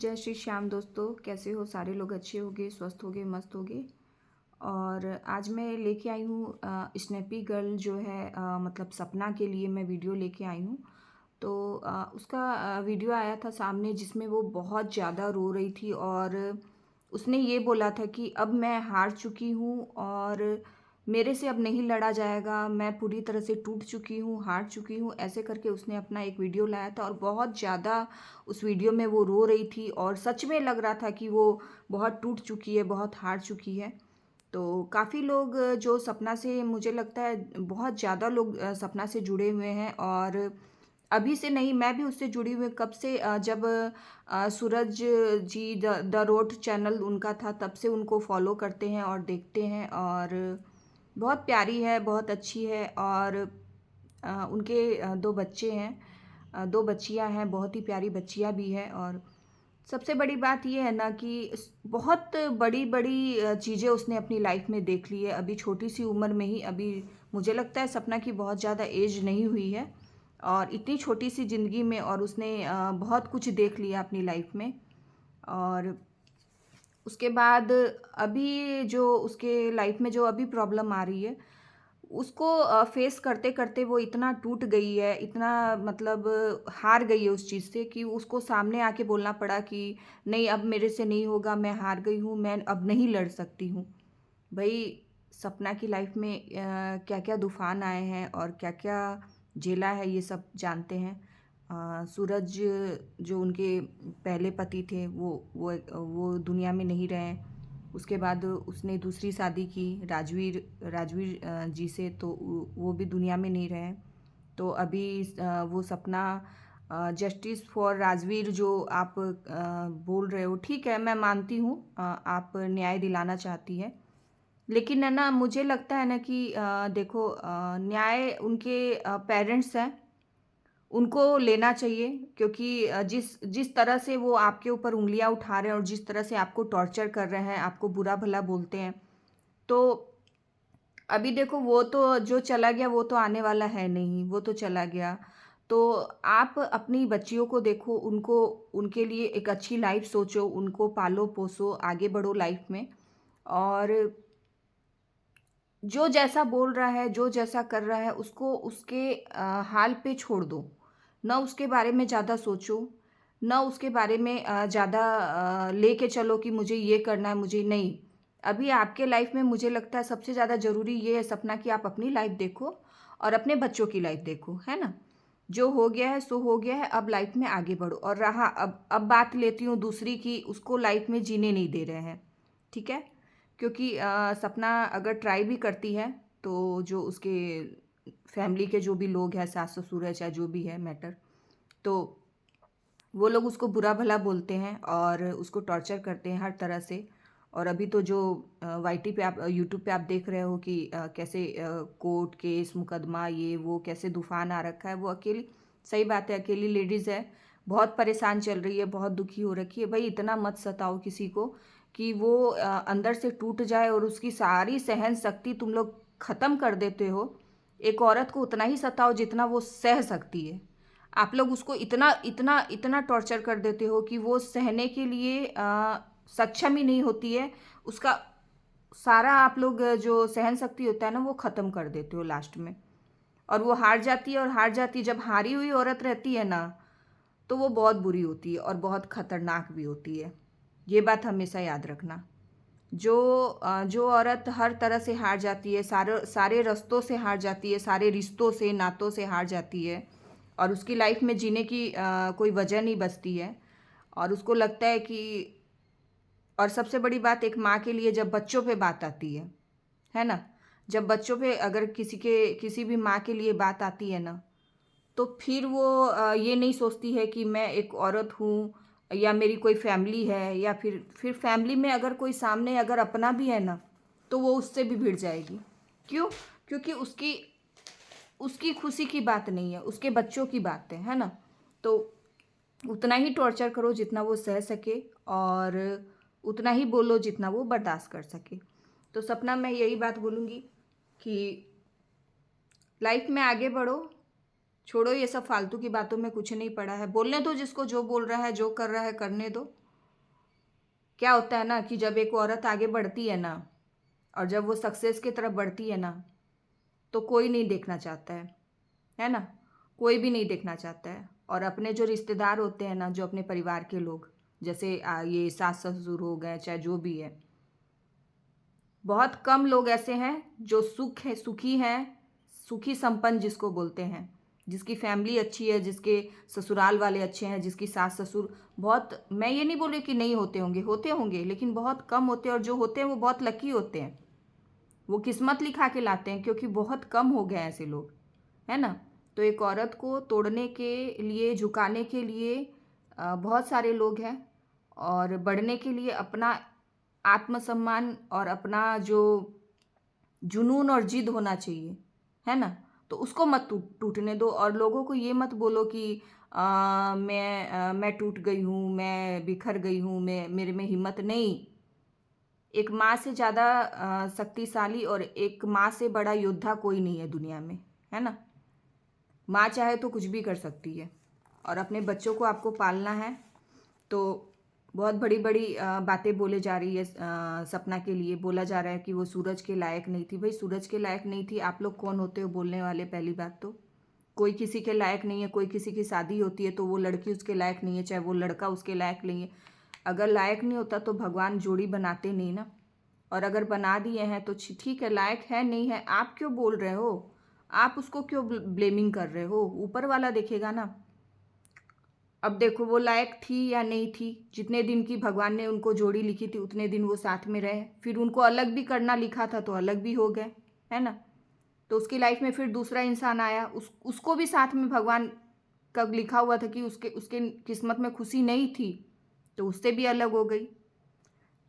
जय श्री श्याम दोस्तों, कैसे हो? सारे लोग अच्छे होंगे, स्वस्थ होंगे, मस्त होंगे। और आज मैं लेके आई हूँ स्नैपी गर्ल जो है, मतलब सपना के लिए मैं वीडियो लेके आई हूँ। तो उसका वीडियो आया था सामने जिसमें वो बहुत ज़्यादा रो रही थी और उसने ये बोला था कि अब मैं हार चुकी हूँ और मेरे से अब नहीं लड़ा जाएगा, मैं पूरी तरह से टूट चुकी हूँ, हार चुकी हूँ, ऐसे करके उसने अपना एक वीडियो लाया था और बहुत ज़्यादा उस वीडियो में वो रो रही थी और सच में लग रहा था कि वो बहुत टूट चुकी है, बहुत हार चुकी है। तो काफ़ी लोग जो सपना से, मुझे लगता है बहुत ज़्यादा लोग सपना से जुड़े हुए हैं और अभी से नहीं, मैं भी उससे जुड़ी हुई हूँ। कब से? जब सूरज जी द रोड चैनल उनका था, तब से उनको फॉलो करते हैं और देखते हैं और बहुत प्यारी है, बहुत अच्छी है। और उनके 2 बच्चे हैं, 2 बच्चियाँ हैं, बहुत ही प्यारी बच्चियाँ भी हैं। और सबसे बड़ी बात ये है ना कि बहुत बड़ी-बड़ी चीज़ें उसने अपनी लाइफ में देख ली है, अभी छोटी-सी उम्र में ही। अभी मुझे लगता है सपना की बहुत ज़्यादा एज नहीं हुई है और इतनी छोटी-सी ज़िंदगी में और उसने बहुत कुछ देख लिया अपनी लाइफ में। और उसके बाद अभी जो उसके लाइफ में जो अभी प्रॉब्लम आ रही है, उसको फेस करते-करते वो इतना टूट गई है, इतना मतलब हार गई है उस चीज़ से कि उसको सामने आके बोलना पड़ा कि नहीं, अब मेरे से नहीं होगा, मैं हार गई हूँ, मैं अब नहीं लड़ सकती हूँ। भई, सपना की लाइफ में क्या-क्या तूफ़ान आए हैं और क्या-क्या झेला है, ये सब जानते हैं। सूरज जो उनके पहले पति थे, वो दुनिया में नहीं रहे। उसके बाद उसने दूसरी शादी की राजवीर राजवीर जी से, तो वो भी दुनिया में नहीं रहे। तो अभी वो सपना जस्टिस फॉर राजवीर जो आप बोल रहे हो, ठीक है, मैं मानती हूँ, आप न्याय दिलाना चाहती है। लेकिन है ना, मुझे लगता है ना कि देखो, न्याय उनके पेरेंट्स हैं, उनको लेना चाहिए। क्योंकि जिस जिस तरह से वो आपके ऊपर उँगलियाँ उठा रहे हैं और जिस तरह से आपको टॉर्चर कर रहे हैं, आपको बुरा-भला बोलते हैं, तो अभी देखो, वो तो जो चला गया वो तो आने वाला है नहीं, वो तो चला गया। तो आप अपनी बच्चियों को देखो, उनको उनके लिए एक अच्छी लाइफ़ सोचो, उनको पालो-पोसो, आगे बढ़ो लाइफ़ में। और जो जैसा बोल रहा है, जो जैसा कर रहा है, उसको उसके हाल पे छोड़ दो। ना उसके बारे में ज़्यादा सोचो, ना उसके बारे में ज़्यादा लेके चलो कि मुझे ये करना है, मुझे नहीं। अभी आपके लाइफ़ में मुझे लगता है सबसे ज़्यादा ज़रूरी ये है सपना कि आप अपनी लाइफ़ देखो और अपने बच्चों की लाइफ़ देखो, है ना? जो हो गया है सो हो गया है, अब लाइफ़ में आगे बढ़ो। और रहा अब बात लेती हूँ दूसरी की, उसको लाइफ़ में जीने नहीं दे रहे हैं, ठीक है? क्योंकि सपना अगर ट्राई भी करती है, तो जो उसके फैमिली के जो भी लोग हैं, सास-ससुर है, चाहे जो भी है मैटर, तो वो लोग उसको बुरा-भला बोलते हैं और उसको टॉर्चर करते हैं हर तरह से। और अभी तो जो वाईटी पे आप, यूट्यूब पे आप देख रहे हो कि कैसे कोर्ट केस, मुकदमा, ये वो कैसे तूफ़ान आ रखा है। वो अकेली, सही बात है, अकेली लेडीज़ है, बहुत परेशान चल रही है, बहुत दुखी हो रखी है। भई, इतना मत सताओ किसी को कि वो अंदर से टूट जाए और उसकी सारी सहन शक्ति तुम लोग ख़त्म कर देते हो। एक औरत को उतना ही सताओ जितना वो सह सकती है। आप लोग उसको इतना इतना इतना टॉर्चर कर देते हो कि वो सहने के लिए सक्षम ही नहीं होती है। उसका सारा आप लोग जो सहन शक्ति होता है ना, वो ख़त्म कर देते हो लास्ट में। और वो हार जाती है और हार जाती है। जब हारी हुई औरत रहती है ना, तो वो बहुत बुरी होती है और बहुत खतरनाक भी होती है। ये बात हमेशा याद रखना। जो औरत हर तरह से हार जाती है, सारे सारे रास्तों से हार जाती है, सारे रिश्तों से, नातों से हार जाती है और उसकी लाइफ में जीने की कोई वजह नहीं बचती है और उसको लगता है कि, और सबसे बड़ी बात, एक माँ के लिए जब बच्चों पे बात आती है ना? जब बच्चों पे अगर किसी भी माँ के लिए बात आती है ना, तो फिर वो ये नहीं सोचती है कि मैं एक औरत हूँ या मेरी कोई फैमिली है, या फिर फैमिली में अगर कोई सामने अगर अपना भी है ना, तो वो उससे भी भिड़ जाएगी। क्यों? क्योंकि उसकी उसकी खुशी की बात नहीं है, उसके बच्चों की बात है ना? तो उतना ही टॉर्चर करो जितना वो सह सके और उतना ही बोलो जितना वो बर्दाश्त कर सके। तो सपना, मैं यही बात बोलूँगी कि लाइफ में आगे बढ़ो, छोड़ो ये सब फालतू की बातों में कुछ नहीं पड़ा है। बोलने दो जिसको जो बोल रहा है, जो कर रहा है करने दो। क्या होता है ना कि जब एक औरत आगे बढ़ती है ना, और जब वो सक्सेस की तरफ बढ़ती है ना, तो कोई नहीं देखना चाहता है ना? कोई भी नहीं देखना चाहता है। और अपने जो रिश्तेदार होते हैं ना, जो अपने परिवार के लोग, जैसे ये सास-ससुर हो गए, चाहे जो भी है, बहुत कम लोग ऐसे हैं जो सुखी संपन्न जिसको बोलते हैं, जिसकी फैमिली अच्छी है, जिसके ससुराल वाले अच्छे हैं, जिसकी सास-ससुर बहुत, मैं ये नहीं बोल रही कि नहीं होते होंगे, लेकिन बहुत कम होते हैं, और जो होते हैं वो बहुत लकी होते हैं। वो किस्मत लिखा के लाते हैं, क्योंकि बहुत कम हो गए ऐसे लोग, है ना? तो एक औरत को तोड़ने के लिए, झुकाने के लिए बहुत सारे लोग हैं, और बढ़ने के लिए अपना आत्मसम्मान और अपना जो जुनून और जिद होना चाहिए, है ना? तो उसको मत टूटने दो, और लोगों को ये मत बोलो कि मैं टूट गई हूँ, मैं बिखर गई हूँ, मैं मेरे में हिम्मत नहीं। एक माँ से ज़्यादा शक्तिशाली और एक माँ से बड़ा योद्धा कोई नहीं है दुनिया में, है ना? माँ चाहे तो कुछ भी कर सकती है, और अपने बच्चों को आपको पालना है। तो बहुत बड़ी-बड़ी बातें बोले जा रही है, सपना के लिए बोला जा रहा है कि वो सूरज के लायक नहीं थी। भाई सूरज के लायक नहीं थी, आप लोग कौन होते हो बोलने वाले? पहली बात तो, कोई किसी के लायक नहीं है। कोई किसी की शादी होती है तो वो लड़की उसके लायक नहीं है, चाहे वो लड़का उसके लायक नहीं है। अगर लायक नहीं होता तो भगवान जोड़ी बनाते नहीं ना। और अगर बना दिए हैं तो ठीक है, लायक है नहीं है, आप क्यों बोल रहे हो? आप उसको क्यों ब्लेमिंग कर रहे हो? ऊपर वाला देखेगा ना। अब देखो वो लायक थी या नहीं थी, जितने दिन की भगवान ने उनको जोड़ी लिखी थी उतने दिन वो साथ में रहे, फिर उनको अलग भी करना लिखा था तो अलग भी हो गए, है ना? तो उसकी लाइफ में फिर दूसरा इंसान आया, उसको भी साथ में भगवान का लिखा हुआ था कि उसके उसके किस्मत में खुशी नहीं थी, तो उससे भी अलग हो गई।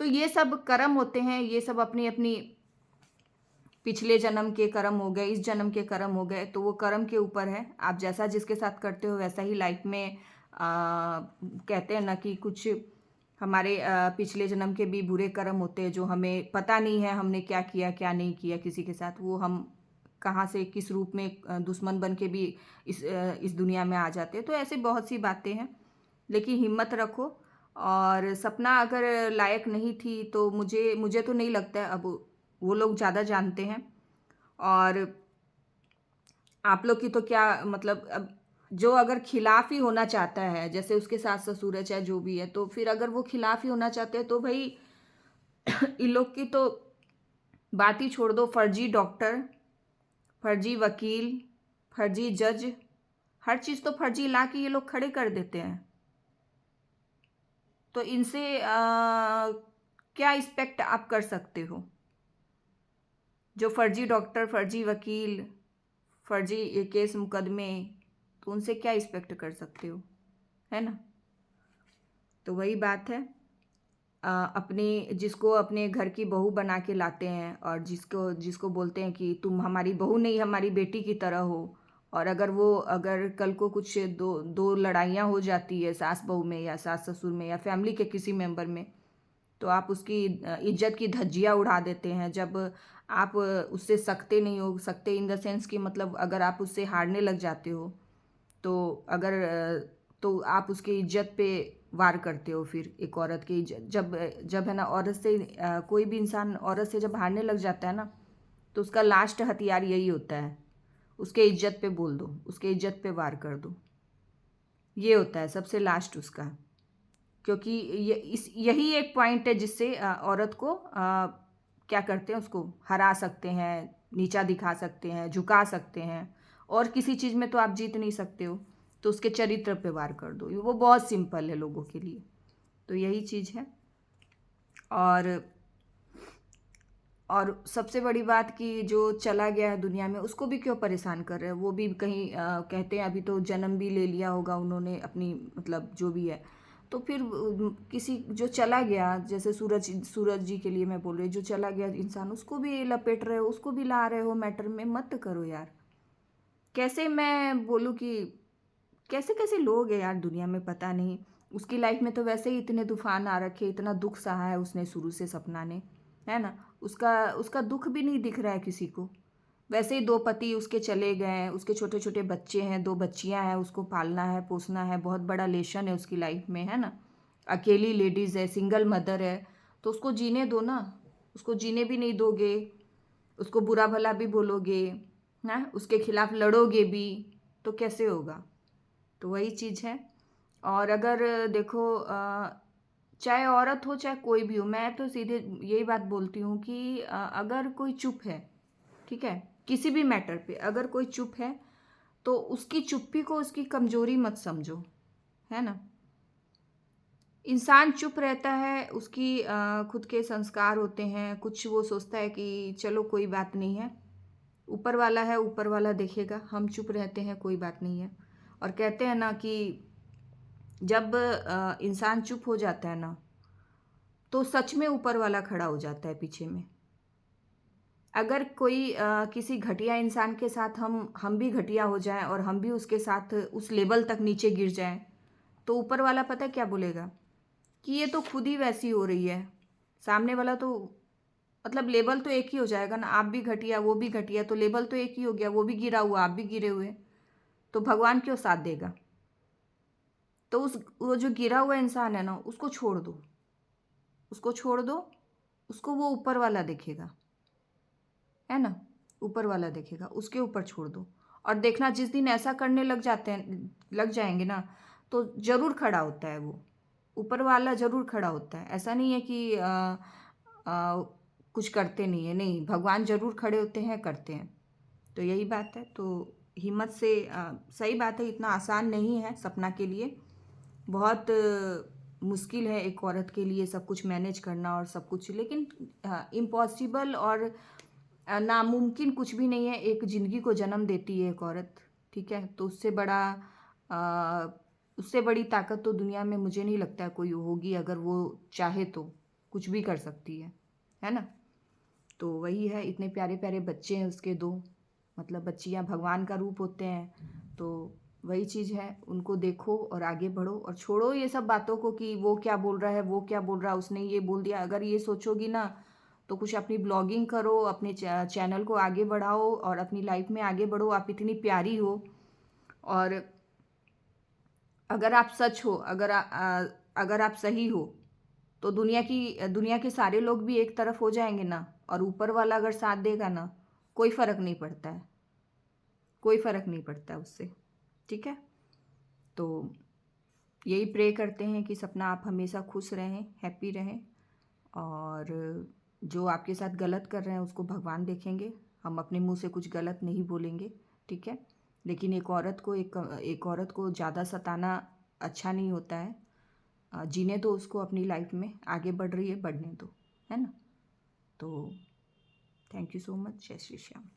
तो ये सब कर्म होते हैं, ये सब अपनी अपनी पिछले जन्म के कर्म हो गए, इस जन्म के कर्म हो गए, तो वो कर्म के ऊपर है। आप जैसा जिसके साथ करते हो वैसा ही लाइफ में कहते हैं ना कि कुछ हमारे पिछले जन्म के भी बुरे कर्म होते हैं, जो हमें पता नहीं है हमने क्या किया क्या नहीं किया किसी के साथ, वो हम कहाँ से किस रूप में दुश्मन बन के भी इस दुनिया में आ जाते हैं। तो ऐसे बहुत सी बातें हैं, लेकिन हिम्मत रखो। और सपना अगर लायक नहीं थी तो मुझे मुझे तो नहीं लगता है, अब वो लोग ज़्यादा जानते हैं। और आप लोग की तो क्या मतलब, अब जो अगर खिलाफ ही होना चाहता है, जैसे उसके सास ससुर है चाहे जो भी है, तो फिर अगर वो खिलाफ ही होना चाहते हैं तो भाई इन लोग की तो बात ही छोड़ दो। फर्जी डॉक्टर, फर्जी वकील, फर्जी जज, हर चीज़ तो फर्जी ला के ये लोग खड़े कर देते हैं। तो इनसे क्या एक्सपेक्ट आप कर सकते हो? जो फर्जी डॉक्टर, फर्जी वकील, फर्जी केस मुकदमे, तो उनसे क्या एक्सपेक्ट कर सकते हो, है ना? तो वही बात है। अपने जिसको अपने घर की बहू बना के लाते हैं, और जिसको जिसको बोलते हैं कि तुम हमारी बहू नहीं हमारी बेटी की तरह हो, और अगर कल को कुछ दो दो लड़ाइयाँ हो जाती है सास बहू में, या सास ससुर में, या फैमिली के किसी मेंबर में, तो आप उसकी इज्जत की धज्जियाँ उड़ा देते हैं। जब आप उससे सकते नहीं हो, सकते इन द सेंस कि मतलब अगर आप उससे हारने लग जाते हो, तो तो आप उसकी इज्जत पे वार करते हो। फिर एक औरत की इज्जत जब जब है ना, औरत से कोई भी इंसान औरत से जब हारने लग जाता है ना, तो उसका लास्ट हथियार यही होता है, उसके इज्जत पे बोल दो, उसके इज्जत पे वार कर दो। ये होता है सबसे लास्ट उसका। क्योंकि यही एक पॉइंट है जिससे औरत को क्या करते हैं, उसको हरा सकते हैं, नीचा दिखा सकते हैं, झुका सकते हैं, और किसी चीज़ में तो आप जीत नहीं सकते हो। तो उसके चरित्र पे वार कर दो, वो बहुत सिंपल है लोगों के लिए। तो यही चीज़ है। और सबसे बड़ी बात कि जो चला गया है दुनिया में उसको भी क्यों परेशान कर रहे हैं? वो भी कहीं कहते हैं अभी तो जन्म भी ले लिया होगा उन्होंने अपनी, मतलब जो भी है। तो फिर किसी जो चला गया, जैसे सूरज जी के लिए मैं बोल रही हूँ, जो चला गया इंसान उसको भी लपेट रहे हो, उसको भी ला रहे हो मैटर में, मत करो यार। कैसे मैं बोलूँ कि कैसे कैसे लोग हैं यार दुनिया में, पता नहीं। उसकी लाइफ में तो वैसे ही इतने तूफान आ रखे, इतना दुख सहा है उसने शुरू से, सपना ने, है ना? उसका उसका दुख भी नहीं दिख रहा है किसी को। वैसे ही दो पति उसके चले गए हैं, उसके छोटे छोटे बच्चे हैं, दो बच्चियां हैं, उसको पालना है पोसना है, बहुत बड़ा लेशन है उसकी लाइफ में, है ना? अकेली लेडीज़ है, सिंगल मदर है, तो उसको जीने दो ना। उसको जीने भी नहीं दोगे, उसको बुरा भला भी बोलोगे, हैं, उसके खिलाफ लड़ोगे भी, तो कैसे होगा? तो वही चीज़ है। और अगर देखो चाहे औरत हो चाहे कोई भी हो, मैं तो सीधे यही बात बोलती हूँ कि अगर कोई चुप है, ठीक है, किसी भी मैटर पे अगर कोई चुप है तो उसकी चुप्पी को उसकी कमजोरी मत समझो, है ना। इंसान चुप रहता है, उसकी खुद के संस्कार होते हैं, कुछ वो सोचता है कि चलो कोई बात नहीं है, ऊपर वाला है, ऊपर वाला देखेगा, हम चुप रहते हैं, कोई बात नहीं है। और कहते हैं ना कि जब इंसान चुप हो जाता है ना, तो सच में ऊपर वाला खड़ा हो जाता है पीछे में। अगर कोई किसी घटिया इंसान के साथ हम भी घटिया हो जाएं और हम भी उसके साथ उस लेवल तक नीचे गिर जाएं, तो ऊपर वाला पता है क्या बोलेगा कि ये तो खुद ही वैसी हो रही है। सामने वाला तो मतलब लेवल तो एक ही हो जाएगा ना, आप भी घटिया वो भी घटिया, तो लेवल तो एक ही हो गया, वो भी गिरा हुआ आप भी गिरे हुए, तो भगवान क्यों साथ देगा? तो उस वो जो गिरा हुआ इंसान है ना, उसको छोड़ दो, उसको छोड़ दो, उसको वो ऊपर वाला देखेगा, है ना, ऊपर वाला देखेगा, उसके ऊपर छोड़ दो। और देखना जिस दिन ऐसा करने लग जाएंगे ना, तो ज़रूर खड़ा होता है वो, ऊपर वाला ज़रूर खड़ा होता है। ऐसा नहीं है कि आ, कुछ करते नहीं है, नहीं, भगवान ज़रूर खड़े होते हैं, करते हैं। तो यही बात है। तो हिम्मत से सही बात है, इतना आसान नहीं है सपना के लिए, बहुत मुश्किल है एक औरत के लिए सब कुछ मैनेज करना और सब कुछ, लेकिन इम्पॉसिबल और नामुमकिन कुछ भी नहीं है। एक ज़िंदगी को जन्म देती है एक औरत, ठीक है, तो अ, उससे बड़ी ताकत तो दुनिया में मुझे नहीं लगता है कोई होगी। अगर वो चाहे तो कुछ भी कर सकती है ना। तो वही है, इतने प्यारे प्यारे बच्चे हैं उसके दो, मतलब बच्चियां भगवान का रूप होते हैं। तो वही चीज़ है, उनको देखो और आगे बढ़ो और छोड़ो ये सब बातों को कि वो क्या बोल रहा है, वो क्या बोल रहा है, उसने ये बोल दिया। अगर ये सोचोगी ना, तो कुछ अपनी ब्लॉगिंग करो, अपने चैनल को आगे बढ़ाओ और अपनी लाइफ में आगे बढ़ो। आप इतनी प्यारी हो, और अगर आप सच हो, अगर आप सही हो, तो दुनिया के सारे लोग भी एक तरफ हो जाएंगे ना, और ऊपर वाला अगर साथ देगा ना, कोई फर्क नहीं पड़ता है, कोई फर्क नहीं पड़ता है उससे, ठीक है। तो यही प्रे करते हैं कि सपना आप हमेशा खुश रहें, हैप्पी रहें, और जो आपके साथ गलत कर रहे हैं उसको भगवान देखेंगे। हम अपने मुंह से कुछ गलत नहीं बोलेंगे, ठीक है। लेकिन एक औरत को ज़्यादा सताना अच्छा नहीं होता है। जीने दो उसको, अपनी लाइफ में आगे बढ़ रही है, बढ़ने दो, है ना। तो थैंक यू सो मच। जय श्री श्याम।